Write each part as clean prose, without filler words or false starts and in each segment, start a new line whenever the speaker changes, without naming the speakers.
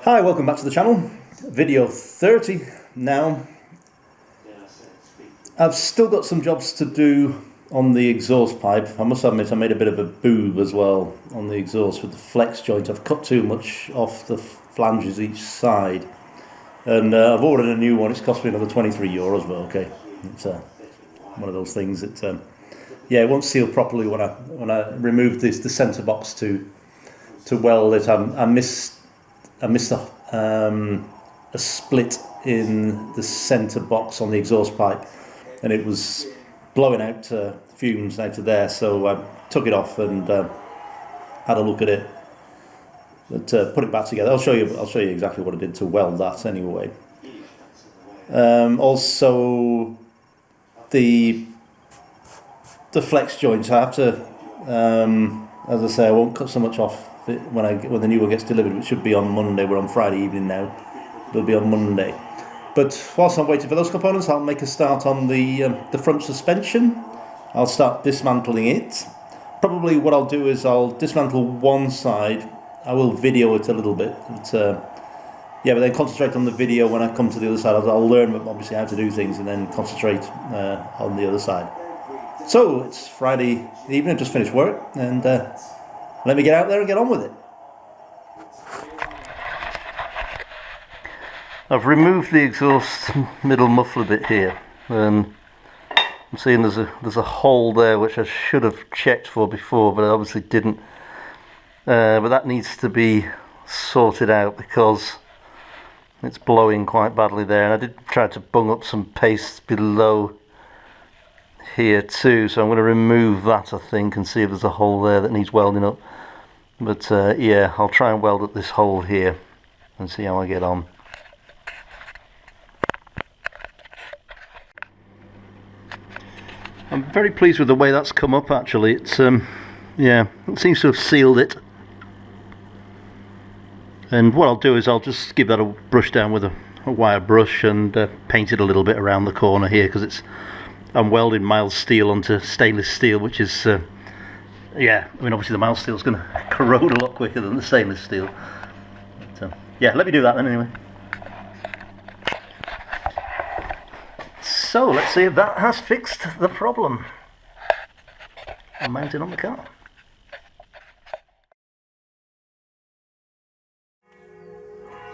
Hi, welcome back to the channel. Video 30 now. I've still got some jobs to do on the exhaust pipe. I must admit I made a bit of a boob as well on the exhaust with the flex joint. I've cut too much off the flanges each side. And I've ordered a new one. It's cost me another €23, but okay. It's one of those things that yeah, it won't seal properly when I remove the centre box to weld it. I missed a split in the centre box on the exhaust pipe, and it was blowing out fumes out of there. So I took it off and had a look at it, but put it back together. I'll show you exactly what I did to weld that anyway. Also, the flex joints, I have to, as I say, I won't cut so much off when the new one gets delivered, which should be on Monday. We're on Friday evening now. It'll be on Monday. But whilst I'm waiting for those components, I'll make a start on the front suspension. I'll start dismantling it. Probably what I'll do is I'll dismantle one side. I will video it a little bit. But then concentrate on the video when I come to the other side. I'll learn obviously how to do things and then concentrate on the other side. So it's Friday evening, just finished work, and let me get out there and get on with it. I've removed the exhaust middle muffler bit here, and I'm seeing there's a hole there which I should have checked for before, but I obviously didn't. But that needs to be sorted out because it's blowing quite badly there, and I did try to bung up some paste below here too, so I'm going to remove that, I think, and see if there's a hole there that needs welding up. But yeah, I'll try and weld up this hole here and see how I get on. I'm very pleased with the way that's come up actually. It's yeah, it seems to have sealed it. And what I'll do is I'll just give that a brush down with a wire brush and paint it a little bit around the corner here, because I'm welding mild steel onto stainless steel, which is yeah, I mean obviously the mild steel is going to corrode a lot quicker than the stainless steel. But, yeah, let me do that then anyway. So let's see if that has fixed the problem. I'm mounted on the car.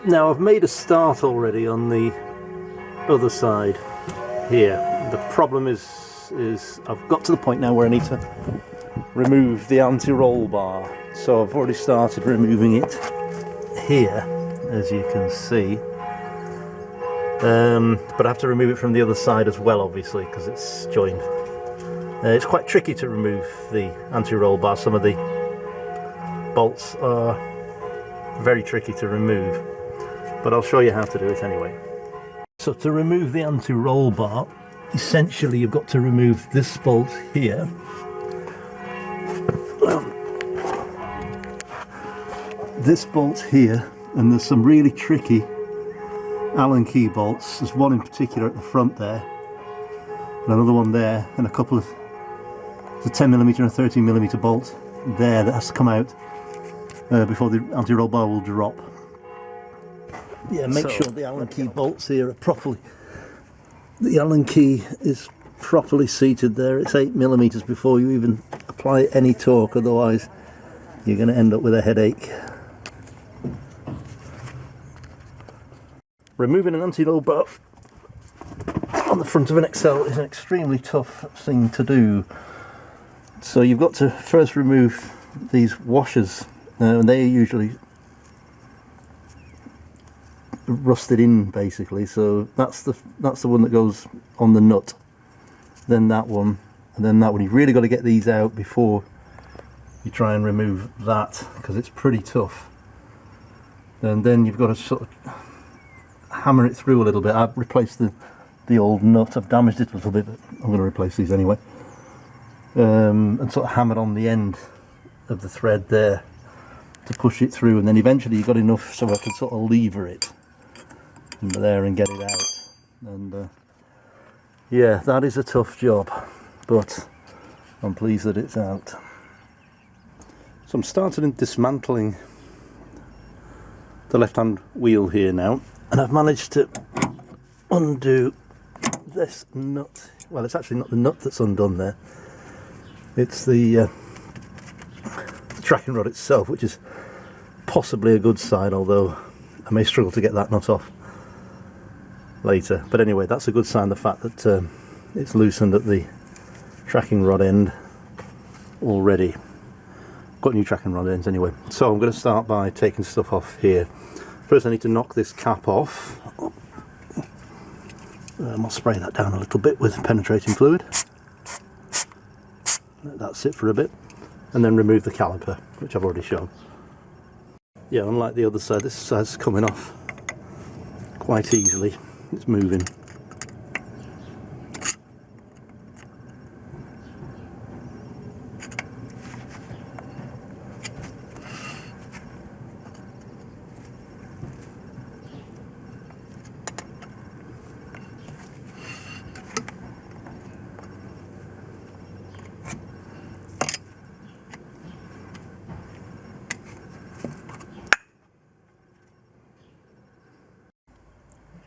Now I've made a start already on the other side here. The problem is I've got to the point now where I need to remove the anti-roll bar. So I've already started removing it here, as you can see. But I have to remove it from the other side as well, obviously, because it's joined. It's quite tricky to remove the anti-roll bar. Some of the bolts are very tricky to remove, but I'll show you how to do it anyway. So to remove the anti-roll bar, essentially you've got to remove this bolt here. This bolt here, and there's some really tricky Allen key bolts. There's one in particular at the front there, and another one there, and a couple of, there's a 10mm and a 13mm bolt there that has to come out before the anti-roll bar will drop. Yeah, make sure the Allen key bolts here are properly, the Allen key is properly seated there. It's 8mm before you even apply any torque, otherwise you're going to end up with a headache. Removing an anti-roll bar on the front of an Excel is an extremely tough thing to do. So you've got to first remove these washers, and they are usually rusted in basically. So that's the one that goes on the nut, then that one, and then that one. You've really got to get these out before you try and remove that, because it's pretty tough. And then you've got to sort of hammer it through a little bit. I've replaced the old nut. I've damaged it a little bit, but I'm going to replace these anyway. And sort of hammered on the end of the thread there to push it through, and then eventually you've got enough so I can sort of lever it under there and get it out. And yeah, that is a tough job, but I'm pleased that it's out. So I'm starting in dismantling the left-hand wheel here now, and I've managed to undo this nut. Well, it's actually not the nut that's undone there, it's the tracking rod itself, which is possibly a good sign, although I may struggle to get that nut off later. But anyway, that's a good sign, the fact that it's loosened at the tracking rod end already. Got new tracking rod ends anyway. So I'm going to start by taking stuff off here. First I need to knock this cap off. I'll spray that down a little bit with penetrating fluid. Let that sit for a bit, and then remove the caliper, which I've already shown. Yeah, unlike the other side, this side's coming off quite easily. It's moving.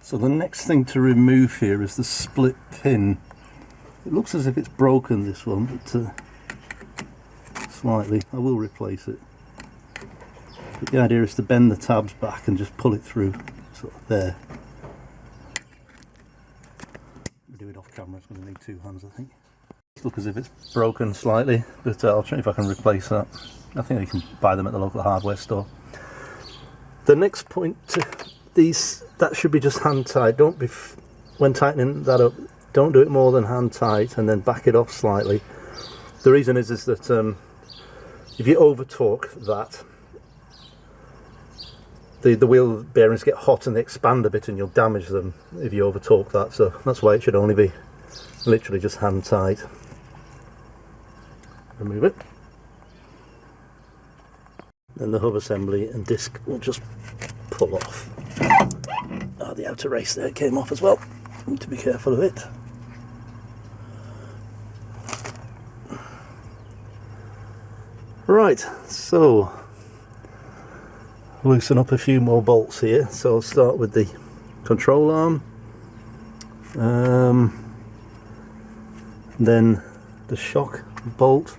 So the next thing to remove here is the split pin. It looks as if it's broken, this one, but slightly. I will replace it. But the idea is to bend the tabs back and just pull it through, sort of there. I'll do it off camera, it's going to need two hands, I think. It looks as if it's broken slightly, but I'll try if I can replace that. I think you can buy them at the local hardware store. The next point, that should be just hand tight. Don't be, when tightening that up, don't do it more than hand tight, and then back it off slightly. The reason is that if you over torque that, the wheel bearings get hot and they expand a bit, and you'll damage them if you over torque that. So that's why it should only be literally just hand tight. Remove it. Then the hub assembly and disc will just pull off. Oh, the outer race there came off as well. Need to be careful of it. Right, so loosen up a few more bolts here. So I'll start with the control arm, then the shock bolt.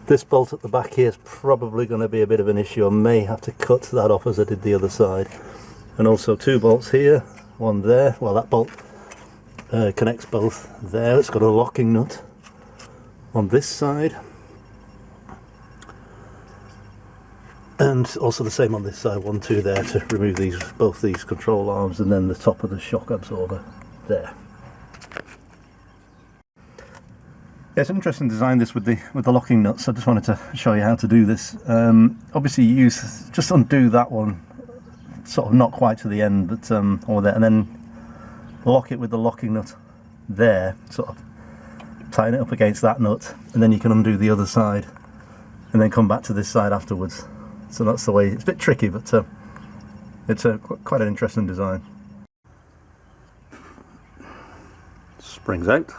This bolt at the back here is probably going to be a bit of an issue. I may have to cut that off as I did the other side. And also two bolts here, one there. Well, that bolt connects both there. It's got a locking nut on this side, and also the same on this side. 1, 2 there to remove both these control arms, and then the top of the shock absorber there. Yeah, it's an interesting design, this with the locking nuts. I just wanted to show you how to do this. Obviously, you just undo that one, sort of not quite to the end, but or there, and then lock it with the locking nut there. Sort of tighten it up against that nut, and then you can undo the other side, and then come back to this side afterwards. So that's the way. It's a bit tricky, but it's quite an interesting design. Springs out.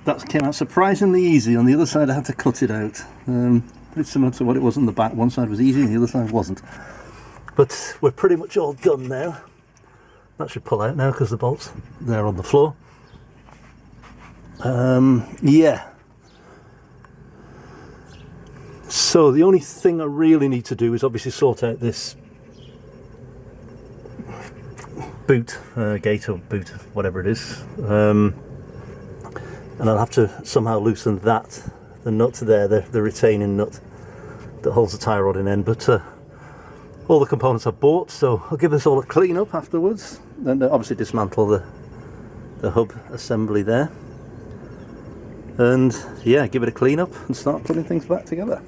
That came out surprisingly easy. On the other side I had to cut it out. Pretty similar to what it was on the back. One side was easy and the other side wasn't. But we're pretty much all done now. That should pull out now because the bolt's there on the floor. Yeah. So the only thing I really need to do is obviously sort out this boot, gate or boot, whatever it is. And I'll have to somehow loosen that, the nut there, the retaining nut that holds the tie rod in end. But all the components I've bought, so I'll give this all a clean up afterwards. And obviously dismantle the hub assembly there. And yeah, give it a clean up and start putting things back together.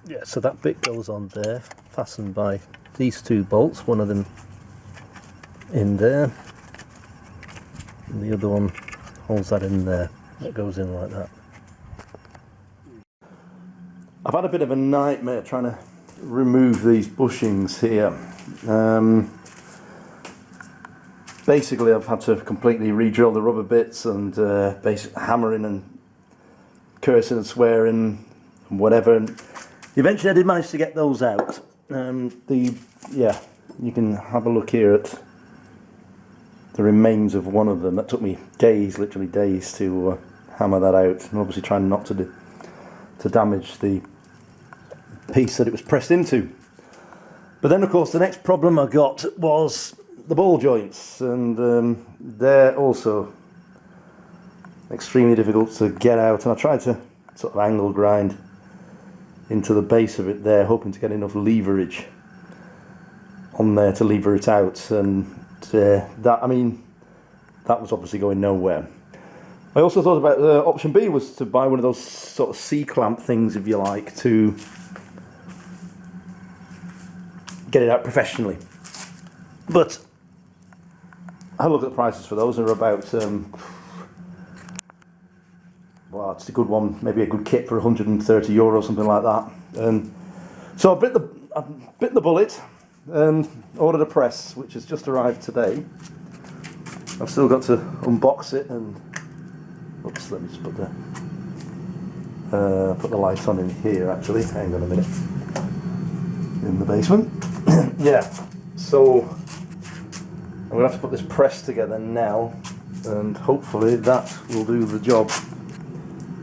Yeah, so that bit goes on there, fastened by these two bolts, one of them in there, and the other one holds that in there. That goes in like that. I've had a bit of a nightmare trying to remove these bushings here. Basically I've had to completely re-drill the rubber bits and basically hammering and cursing and swearing and whatever. And Eventually I did manage to get those out. Yeah, you can have a look here at the remains of one of them. That took me days, literally days, to hammer that out, and obviously trying not to damage the piece that it was pressed into. But then of course the next problem I got was the ball joints, and they're also extremely difficult to get out, and I tried to sort of angle grind into the base of it there, hoping to get enough leverage on there to lever it out, and that was obviously going nowhere. I also thought about option B was to buy one of those sort of C-clamp things, if you like, to get it out professionally. But I had a look at the prices for those. They're about well, it's a good one, maybe a good kit for €130, something like that. And so I bit the bullet and ordered a press, which has just arrived today. I've still got to unbox it, and oops, let me just put the light on in here. Actually, hang on a minute. In the basement. Yeah. So I'm gonna have to put this press together now, and hopefully that will do the job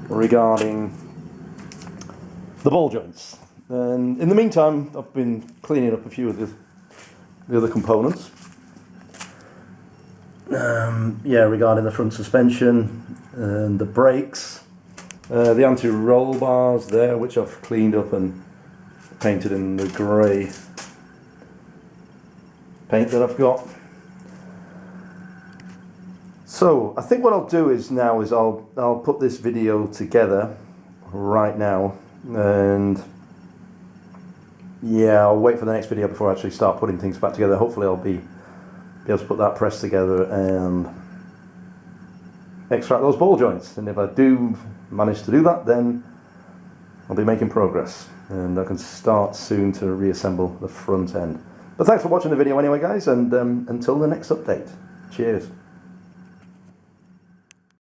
regarding the ball joints. And in the meantime, I've been cleaning up a few of the other components. Yeah, regarding the front suspension and the brakes, the anti-roll bars there, which I've cleaned up and painted in the grey paint that I've got. So I think what I'll do is I'll put this video together right now, and yeah, I'll wait for the next video before I actually start putting things back together. Hopefully I'll be able to put that press together and extract those ball joints, and if I do manage to do that, then I'll be making progress and I can start soon to reassemble the front end. But thanks for watching the video anyway, guys, and until the next update, cheers.